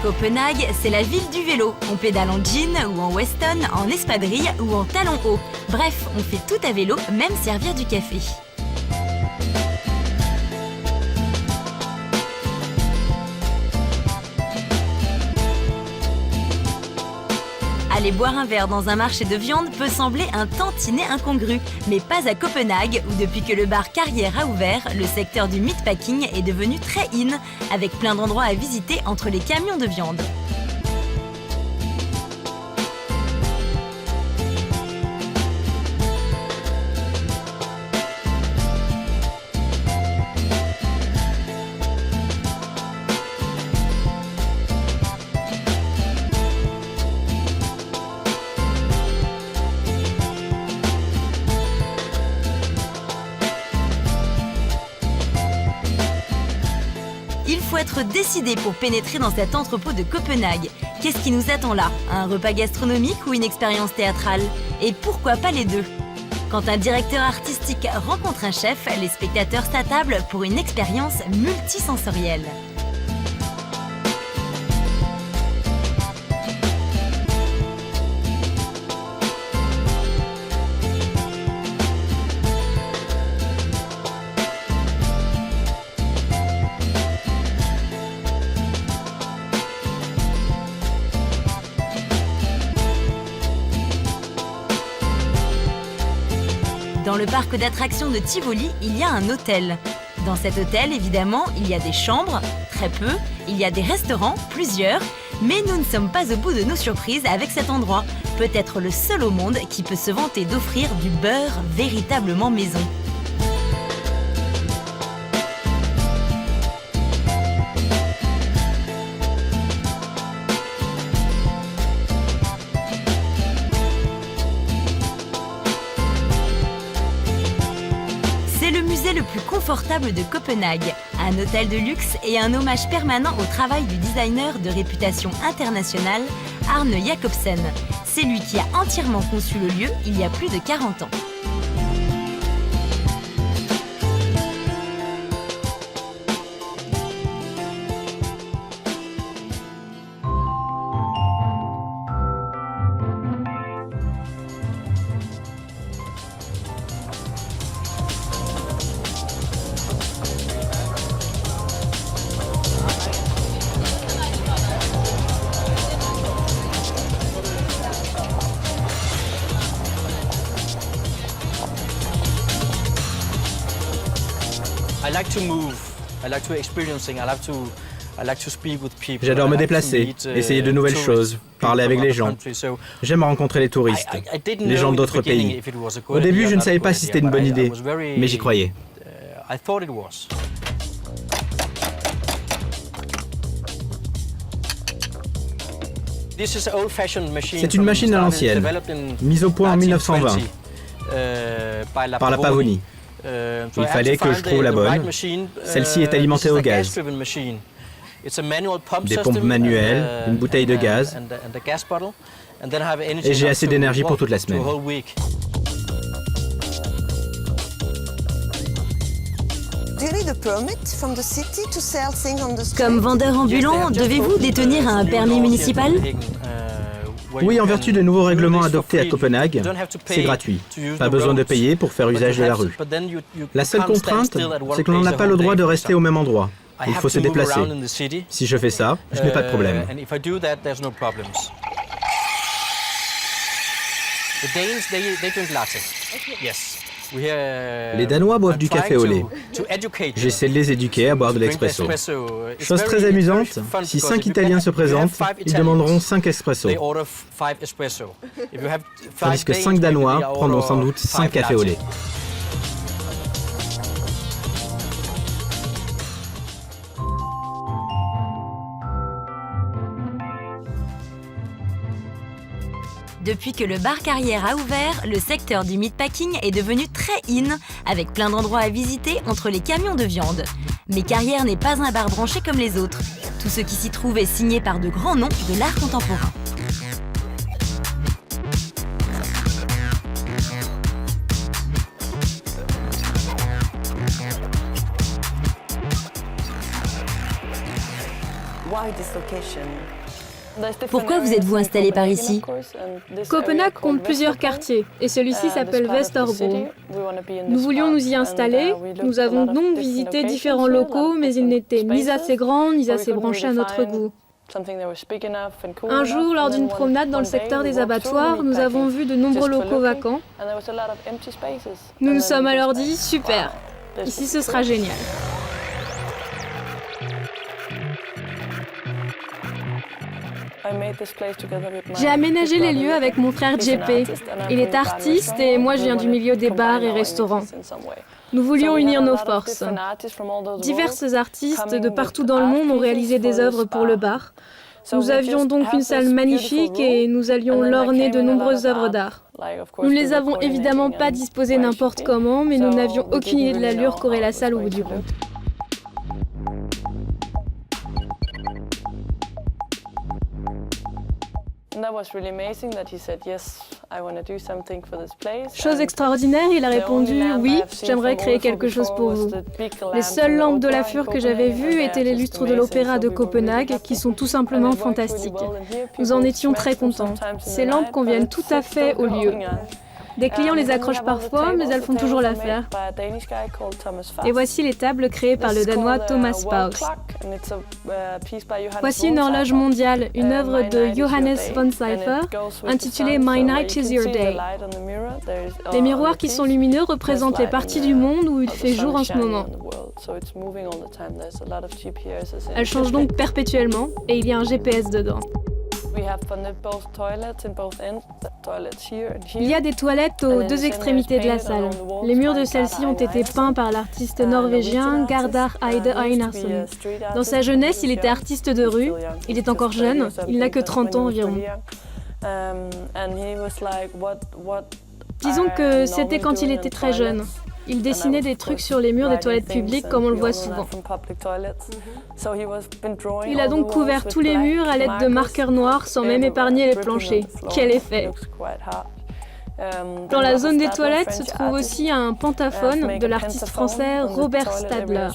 Copenhague, c'est la ville du vélo. On pédale en jean ou en weston, en espadrille ou en talons hauts. Bref, on fait tout à vélo, même servir du café. Aller boire un verre dans un marché de viande peut sembler un tantinet incongru, mais pas à Copenhague, où depuis que le bar Carrière a ouvert, le secteur du meatpacking est devenu très in, avec plein d'endroits à visiter entre les camions de viande. Il faut être décidé pour pénétrer dans cet entrepôt de Copenhague. Qu'est-ce qui nous attend là? Un repas gastronomique ou une expérience théâtrale? Et pourquoi pas les deux? Quand un directeur artistique rencontre un chef, les spectateurs s'attablent pour une expérience multisensorielle. Dans le parc d'attractions de Tivoli, il y a un hôtel. Dans cet hôtel, évidemment, il y a des chambres, très peu, il y a des restaurants, plusieurs, mais nous ne sommes pas au bout de nos surprises avec cet endroit, peut-être le seul au monde qui peut se vanter d'offrir du beurre véritablement maison. C'est le musée le plus confortable de Copenhague, un hôtel de luxe et un hommage permanent au travail du designer de réputation internationale Arne Jacobsen. C'est lui qui a entièrement conçu le lieu il y a plus de 40 ans. J'adore me déplacer, essayer de nouvelles choses, parler avec les gens. J'aime rencontrer les touristes, les gens d'autres pays. Au début, je ne savais pas si c'était une bonne idée, mais j'y croyais. C'est une machine à l'ancienne, mise au point en 1920, par la Pavonie. Il fallait que je trouve la bonne. Celle-ci est alimentée au gaz. Des pompes manuelles, une bouteille de gaz. Et j'ai assez d'énergie pour toute la semaine. Comme vendeur ambulant, devez-vous détenir un permis municipal? Oui, en vertu de nouveaux règlements adoptés à Copenhague, c'est gratuit. Pas besoin de payer pour faire usage de la rue. La seule contrainte, c'est que l'on n'a pas le droit de rester au même endroit. Il faut se déplacer. Si je fais ça, je n'ai pas de problème. Les Danois boivent du café au lait. J'essaie de les éduquer à boire de l'expresso. Chose très amusante, si 5 Italiens se présentent, ils demanderont 5 espresso. Tandis que 5 Danois prendront sans doute 5 cafés au lait. Depuis que le bar Carrière a ouvert, le secteur du meatpacking est devenu très in, avec plein d'endroits à visiter entre les camions de viande. Mais Carrière n'est pas un bar branché comme les autres. Tout ce qui s'y trouve est signé par de grands noms de l'art contemporain. Pourquoi vous êtes-vous installé par ici? Copenhague compte plusieurs quartiers et celui-ci s'appelle Vesterbro. Nous voulions nous y installer. Nous avons donc visité différents locaux, mais ils n'étaient ni assez grands ni assez branchés à notre goût. Un jour, lors d'une promenade dans le secteur des abattoirs, nous avons vu de nombreux locaux vacants. Nous nous sommes alors dit, super, ici ce sera génial. J'ai aménagé les lieux avec mon frère JP. Il est artiste et moi je viens du milieu des bars et restaurants. Nous voulions unir nos forces. Diverses artistes de partout dans le monde ont réalisé des œuvres pour le bar. Nous avions donc une salle magnifique et nous allions l'orner de nombreuses œuvres d'art. Nous ne les avons évidemment pas disposées n'importe comment, mais nous n'avions aucune idée de l'allure qu'aurait la salle au bout du compte. Chose extraordinaire, il a répondu « Oui, j'aimerais créer quelque chose pour vous ». Les seules lampes d'Olafur que j'avais vues étaient les lustres de l'Opéra de Copenhague, qui sont tout simplement fantastiques. Nous en étions très contents. Ces lampes conviennent tout à fait au lieu. Des clients les accrochent parfois, mais elles font toujours l'affaire. Et voici les tables créées par le Danois Thomas Paus. Voici une horloge mondiale, une œuvre de Johannes von Seyffer, intitulée My Night is Your Day. Les miroirs qui sont lumineux représentent les parties du monde où il fait jour en ce moment. Elle change donc perpétuellement et il y a un GPS dedans. Il y a des toilettes aux deux extrémités de la salle. Les murs de celle-ci ont été peints par l'artiste norvégien Gardar Eide Einarsson. Dans sa jeunesse, il était artiste de rue. Il est encore jeune, il n'a que 30 ans environ. Disons que c'était quand il était très jeune. Il dessinait des trucs sur les murs des toilettes publiques comme on le voit souvent. Il a donc couvert tous les murs à l'aide de marqueurs noirs sans même épargner les planchers. Quel effet! Dans la zone des toilettes se trouve aussi un pentaphone de l'artiste français Robert Stadler.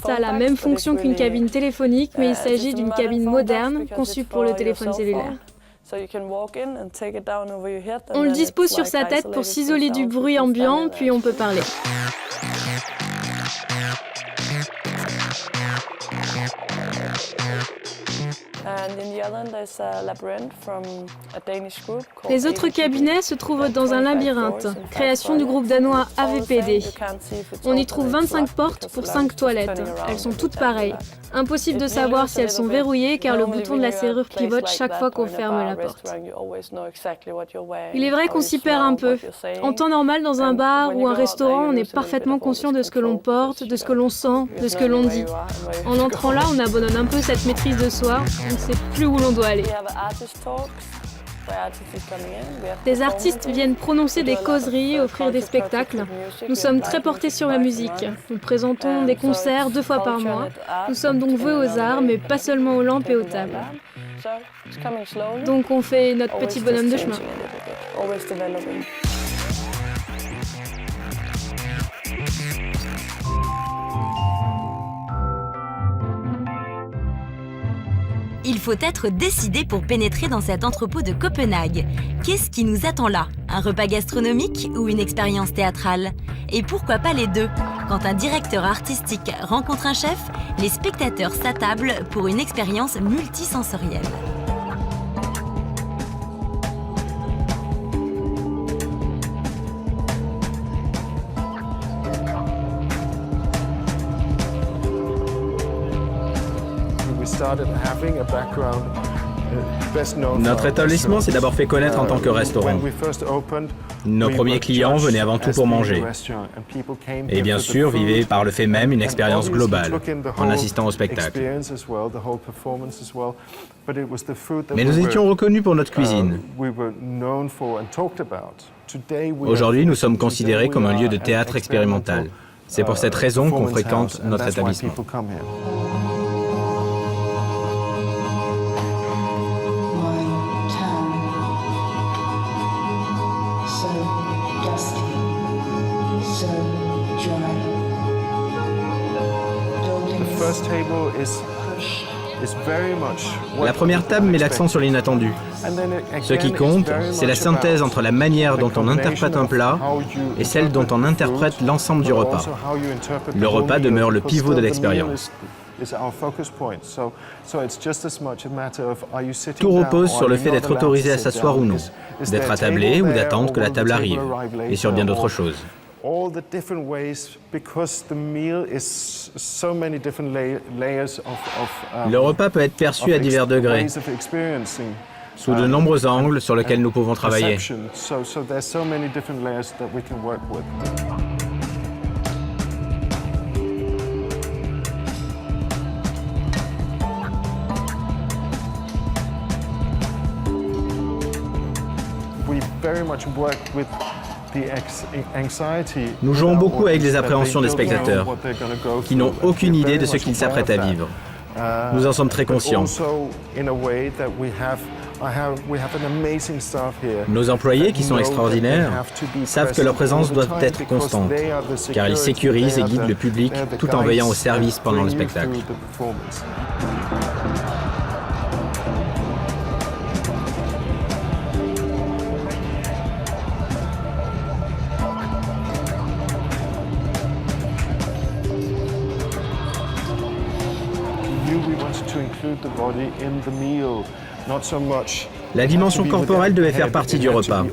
Ça a la même fonction qu'une cabine téléphonique, mais il s'agit d'une cabine moderne conçue pour le téléphone cellulaire. On le dispose sur sa tête pour s'isoler du bruit ambiant, puis on peut parler. Les autres cabinets se trouvent dans un labyrinthe, création du groupe danois AVPD. On y trouve 25 portes pour 5 toilettes. Elles sont toutes pareilles. Impossible de savoir si elles sont verrouillées car le bouton de la serrure pivote chaque fois qu'on ferme la porte. Il est vrai qu'on s'y perd un peu. En temps normal, dans un bar ou un restaurant, on est parfaitement conscient de ce que l'on porte, de ce que l'on sent, de ce que l'on dit. En entrant là, on abandonne un peu cette maîtrise de soi. On ne sait plus où l'on doit aller. Des artistes viennent prononcer des causeries, offrir des spectacles. Nous sommes très portés sur la musique. Nous présentons des concerts 2 fois par mois. Nous sommes donc voués aux arts, mais pas seulement aux lampes et aux tables. Donc on fait notre petit bonhomme de chemin. Il faut être décidé pour pénétrer dans cet entrepôt de Copenhague. Qu'est-ce qui nous attend là? Un repas gastronomique ou une expérience théâtrale? Et pourquoi pas les deux? Quand un directeur artistique rencontre un chef, les spectateurs s'attablent pour une expérience multisensorielle. Notre établissement s'est d'abord fait connaître en tant que restaurant. Nos premiers clients venaient avant tout pour manger. Et bien sûr, vivaient par le fait même une expérience globale, en assistant au spectacle. Mais nous étions reconnus pour notre cuisine. Aujourd'hui, nous sommes considérés comme un lieu de théâtre expérimental. C'est pour cette raison qu'on fréquente notre établissement. La première table met l'accent sur l'inattendu. Ce qui compte, c'est la synthèse entre la manière dont on interprète un plat et celle dont on interprète l'ensemble du repas. Le repas demeure le pivot de l'expérience. Tout repose sur le fait d'être autorisé à s'asseoir ou non, d'être attablé ou d'attendre que la table arrive, et sur bien d'autres choses. Le repas peut être perçu à divers degrés, sous de nombreux angles sur lesquels nous pouvons travailler. Nous jouons beaucoup avec les appréhensions des spectateurs, qui n'ont aucune idée de ce qu'ils s'apprêtent à vivre. Nous en sommes très conscients. Nos employés, qui sont extraordinaires, savent que leur présence doit être constante, car ils sécurisent et guident le public tout en veillant au service pendant le spectacle. La dimension corporelle devait faire partie du repas,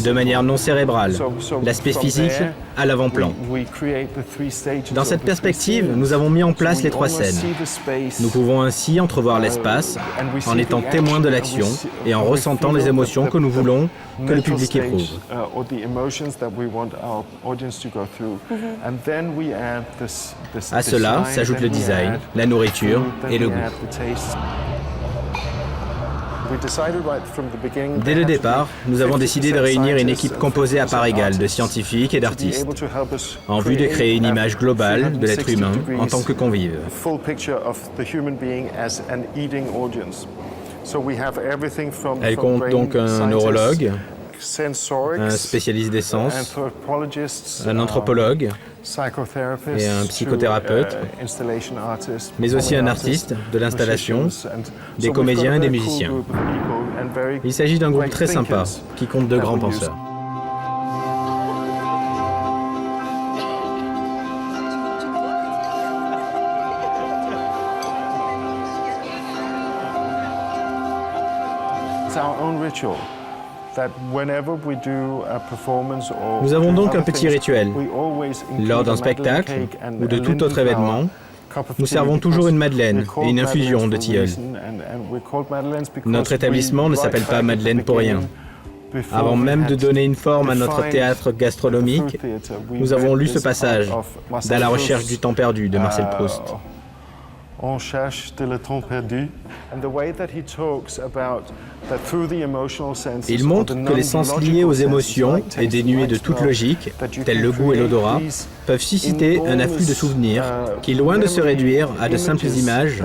de manière non cérébrale, l'aspect physique à l'avant-plan. Dans cette perspective, nous avons mis en place les 3 scènes. Nous pouvons ainsi entrevoir l'espace en étant témoins de l'action et en ressentant les émotions que nous voulons que le public éprouve. À cela s'ajoute le design, la nourriture et le goût. Dès le départ, nous avons décidé de réunir une équipe composée à parts égales de scientifiques et d'artistes, en vue de créer une image globale de l'être humain en tant que convive. Elle compte donc un neurologue, un spécialiste des sens, un anthropologue et un psychothérapeute, mais aussi un artiste de l'installation, des comédiens et des musiciens. Il s'agit d'un groupe très sympa qui compte de grands penseurs. Nous avons donc un petit rituel. Lors d'un spectacle ou de tout autre événement, nous servons toujours une madeleine et une infusion de tilleul. Notre établissement ne s'appelle pas Madeleine pour rien. Avant même de donner une forme à notre théâtre gastronomique, nous avons lu ce passage d'À la recherche du temps perdu de Marcel Proust. On cherche le temps perdu. Il montre que les sens liés aux émotions et dénués de toute logique, tels le goût et l'odorat, peuvent susciter un afflux de souvenirs qui, loin de se réduire à de simples images,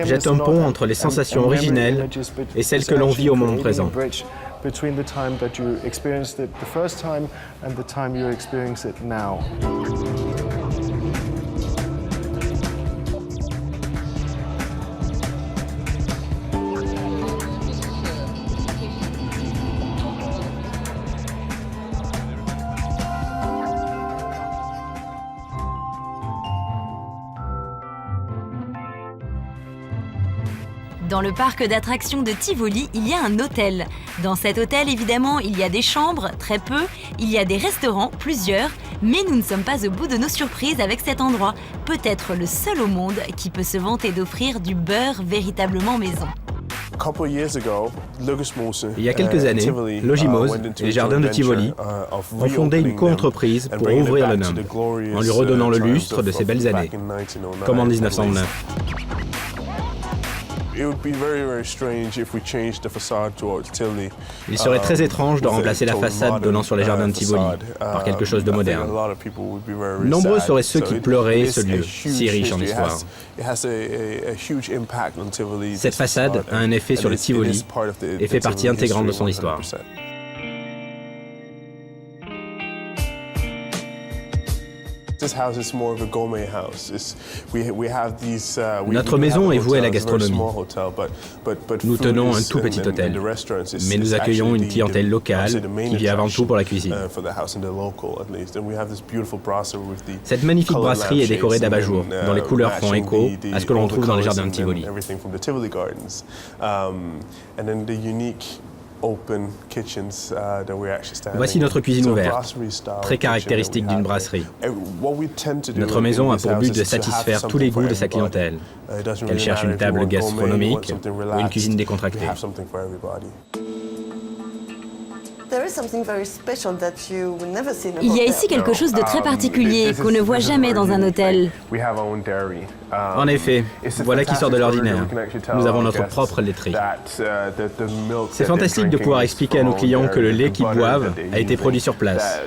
jettent un pont entre les sensations originelles et celles que l'on vit au moment présent. Dans le parc d'attractions de Tivoli, il y a un hôtel. Dans cet hôtel, évidemment, il y a des chambres, très peu, il y a des restaurants, plusieurs, mais nous ne sommes pas au bout de nos surprises avec cet endroit, peut-être le seul au monde qui peut se vanter d'offrir du beurre véritablement maison. Il y a quelques années, Logimos et les jardins de Tivoli ont fondé une co-entreprise pour ouvrir le NUM, en lui redonnant le lustre de ses belles années, comme en 1909. Il serait très étrange de remplacer la façade donnant sur les jardins de Tivoli par quelque chose de moderne. Nombreux seraient ceux qui pleuraient ce lieu, si riche en histoire. Cette façade a un effet sur le Tivoli et fait partie intégrante de son histoire. Notre maison est vouée à la gastronomie. Nous tenons un tout petit hôtel, mais nous accueillons une clientèle locale qui vient avant tout pour la cuisine. Cette magnifique brasserie est décorée d'abat-jour, dont les couleurs font écho à ce que l'on trouve dans les jardins de Tivoli. Voici notre cuisine ouverte, très caractéristique d'une brasserie. Notre maison a pour but de satisfaire tous les goûts de sa clientèle, qu'elle cherche une table gastronomique ou une cuisine décontractée. Il y a ici quelque chose de très particulier qu'on ne voit jamais dans un hôtel. En effet, voilà qui sort de l'ordinaire. Nous avons notre propre laiterie. C'est fantastique de pouvoir expliquer à nos clients que le lait qu'ils boivent a été produit sur place,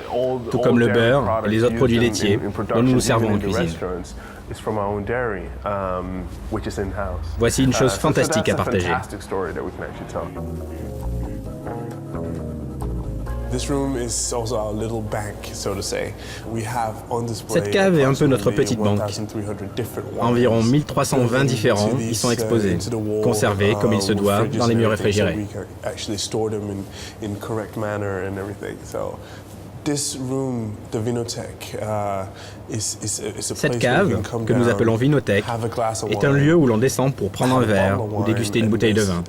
tout comme le beurre et les autres produits laitiers dont nous nous servons en cuisine. Voici une chose fantastique à partager. Cette cave est un peu notre petite banque. Environ 1300 vins différents y sont exposés, conservés comme il se doit dans les murs réfrigérés. Cette cave, que nous appelons Vinothèque, est un lieu où l'on descend pour prendre un verre ou déguster une bouteille de vin.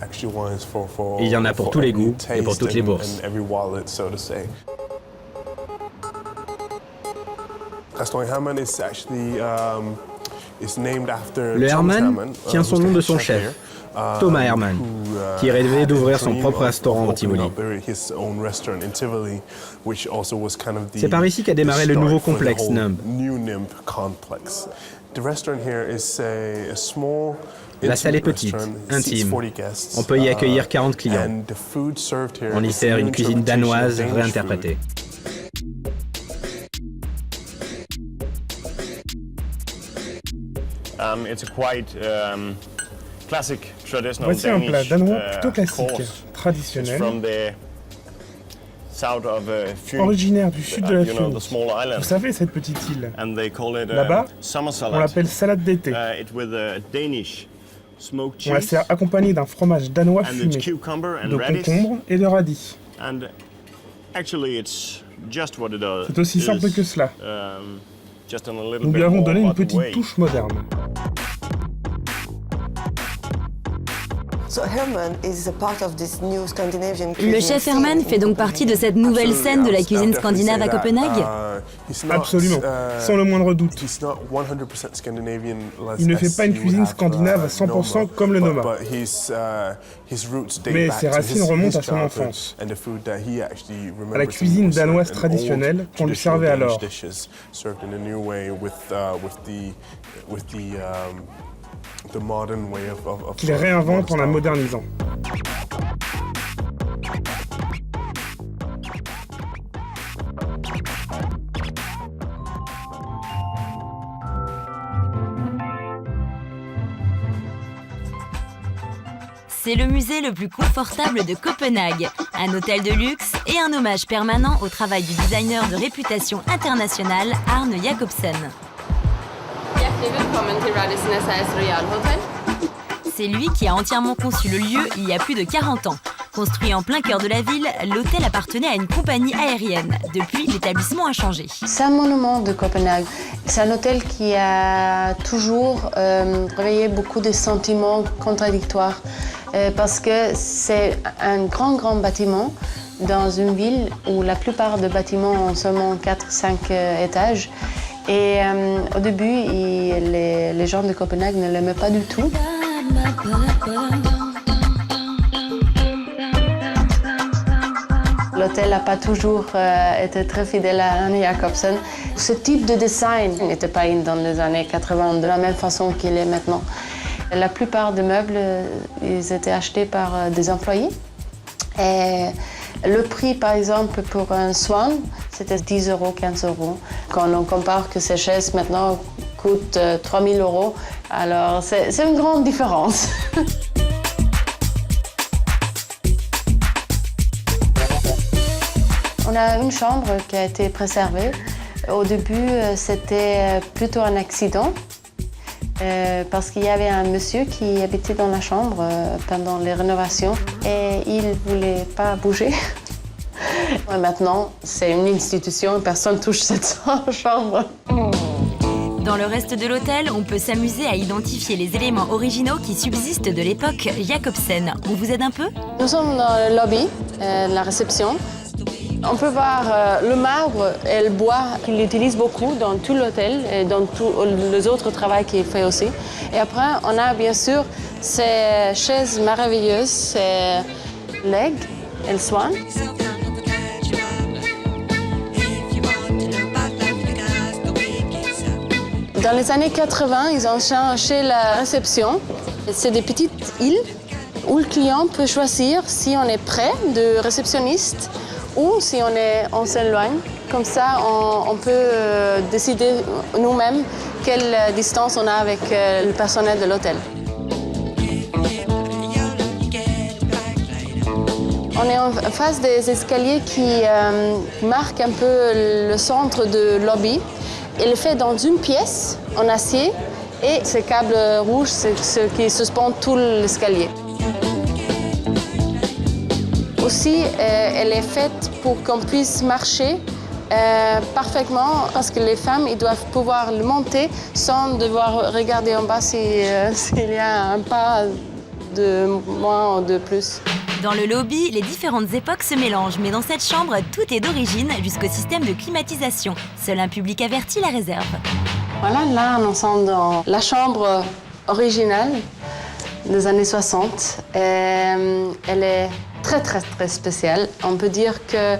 Il y en a pour tous les goûts et pour toutes les bourses. Le Herman tient son nom de son chef, Thomas Herman, qui rêvait d'ouvrir son propre restaurant en Tivoli. C'est par ici qu'a démarré le nouveau complexe Numb. La salle est petite, intime. On peut y accueillir 40 clients. On y sert une cuisine danoise réinterprétée. Voici un plat danois plutôt classique, traditionnel, originaire du sud de la Finlande. Vous savez, cette petite île. Là-bas, on l'appelle salade d'été. On la sert accompagnée d'un fromage danois fumé, de concombre et de radis. C'est aussi simple que cela. Nous lui avons donné une petite touche moderne. Le chef Herman fait donc partie de cette nouvelle scène de la cuisine scandinave à Copenhague? Absolument, sans le moindre doute. Il ne fait pas une cuisine scandinave à 100% comme le Noma. Mais ses racines remontent à son enfance, à la cuisine danoise traditionnelle qu'on lui servait alors. Qu'il réinvente en la modernisant. C'est le musée le plus confortable de Copenhague, un hôtel de luxe et un hommage permanent au travail du designer de réputation internationale Arne Jacobsen. C'est lui qui a entièrement conçu le lieu il y a plus de 40 ans. Construit en plein cœur de la ville, l'hôtel appartenait à une compagnie aérienne. Depuis, l'établissement a changé. C'est un monument de Copenhague. C'est un hôtel qui a toujours réveillé beaucoup de sentiments contradictoires parce que c'est un grand bâtiment dans une ville où la plupart des bâtiments ont seulement 4-5 étages. Et au début, les gens de Copenhague ne l'aimaient pas du tout. L'hôtel n'a pas toujours été très fidèle à Arne Jacobsen. Ce type de design n'était pas dans les années 80 de la même façon qu'il est maintenant. La plupart des meubles, ils étaient achetés par des employés. Et le prix, par exemple, pour un Swan, c'était 10 €, 15 €. Quand on compare que ces chaises maintenant coûtent 3 000 €, alors c'est une grande différence. On a une chambre qui a été préservée. Au début, c'était plutôt un accident. Parce qu'il y avait un monsieur qui habitait dans la chambre pendant les rénovations et il ne voulait pas bouger. Et maintenant, c'est une institution, personne ne touche cette chambre. Dans le reste de l'hôtel, on peut s'amuser à identifier les éléments originaux qui subsistent de l'époque Jacobsen. On vous aide un peu? Nous sommes dans le lobby, la réception. On peut voir le marbre et le bois qu'il utilise beaucoup dans tout l'hôtel et dans tous les autres travaux qu'il fait aussi. Et après, on a bien sûr ces chaises merveilleuses, ces legs et le swan. Dans les années 80, ils ont changé la réception. C'est des petites îles où le client peut choisir si on est près de réceptionniste ou si on s'éloigne. Comme ça, on peut décider nous-mêmes quelle distance on a avec le personnel de l'hôtel. On est en face des escaliers qui marquent un peu le centre de lobby. Il est fait dans une pièce en acier et ces câbles rouges, c'est ce qui suspend tout l'escalier. Aussi, elle est faite pour qu'on puisse marcher parfaitement parce que les femmes ils doivent pouvoir le monter sans devoir regarder en bas s'il y a un pas de moins ou de plus. Dans le lobby, les différentes époques se mélangent, mais dans cette chambre, tout est d'origine jusqu'au système de climatisation. Seul un public averti la réserve. Voilà, là, nous sommes dans la chambre originale des années 60. Elle est très, très, très spéciale. On peut dire que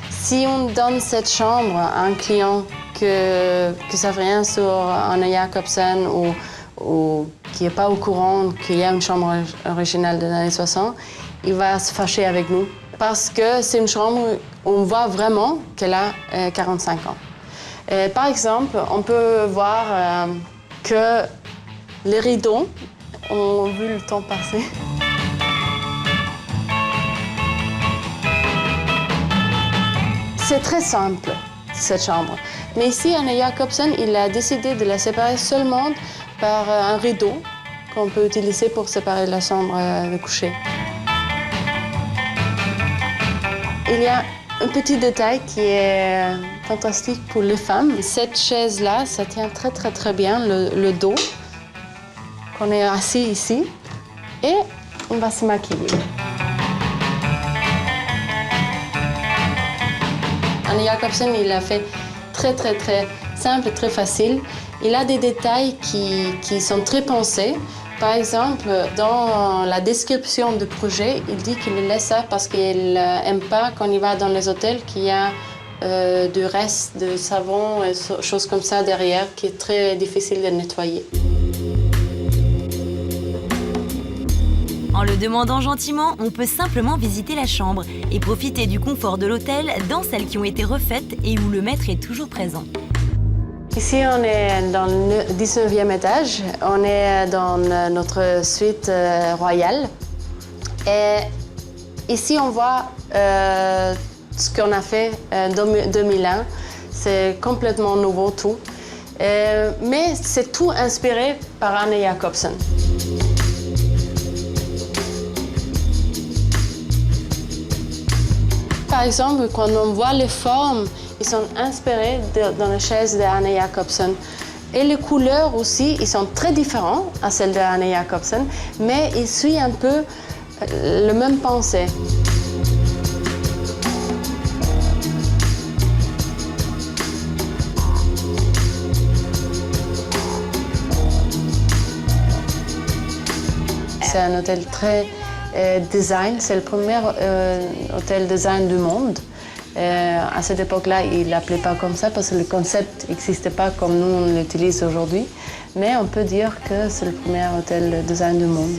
si on donne cette chambre à un client que ça vient sur un Jacobsen ou qui n'est pas au courant qu'il y a une chambre originale des années 60, il va se fâcher avec nous parce que c'est une chambre où on voit vraiment qu'elle a 45 ans. Par exemple, on peut voir que les rideaux ont vu le temps passer. C'est très simple, cette chambre. Mais ici, Anna Jacobsen, il a décidé de la séparer seulement par un rideau qu'on peut utiliser pour séparer la chambre de coucher. Il y a un petit détail qui est fantastique pour les femmes. Cette chaise-là, ça tient très très très bien le dos. On est assis ici et on va se maquiller. Anna Jacobsen, il a fait très très très simple, très facile. Il a des détails qui sont très pensés. Par exemple, dans la description du projet, il dit qu'il laisse ça parce qu'il n'aime pas quand il va dans les hôtels qu'il y a du reste de savon et choses comme ça derrière qui est très difficile de nettoyer. En le demandant gentiment, on peut simplement visiter la chambre et profiter du confort de l'hôtel dans celles qui ont été refaites et où le maître est toujours présent. Ici, on est dans le 19e étage. On est dans notre suite royale. Et ici, on voit ce qu'on a fait en 2001. C'est complètement nouveau, tout. Mais c'est tout inspiré par Anna Jacobsen. Par exemple, quand on voit les formes, ils sont inspirés dans les chaises d'Anna Jacobsen. Et les couleurs aussi, ils sont très différents à celles d'Anna Jacobsen, mais ils suivent un peu le même pensée. C'est un hôtel très design, c'est le premier hôtel design du monde. À cette époque-là, il ne l'appelait pas comme ça parce que le concept n'existait pas comme nous on l'utilise aujourd'hui. Mais on peut dire que c'est le premier hôtel design du monde.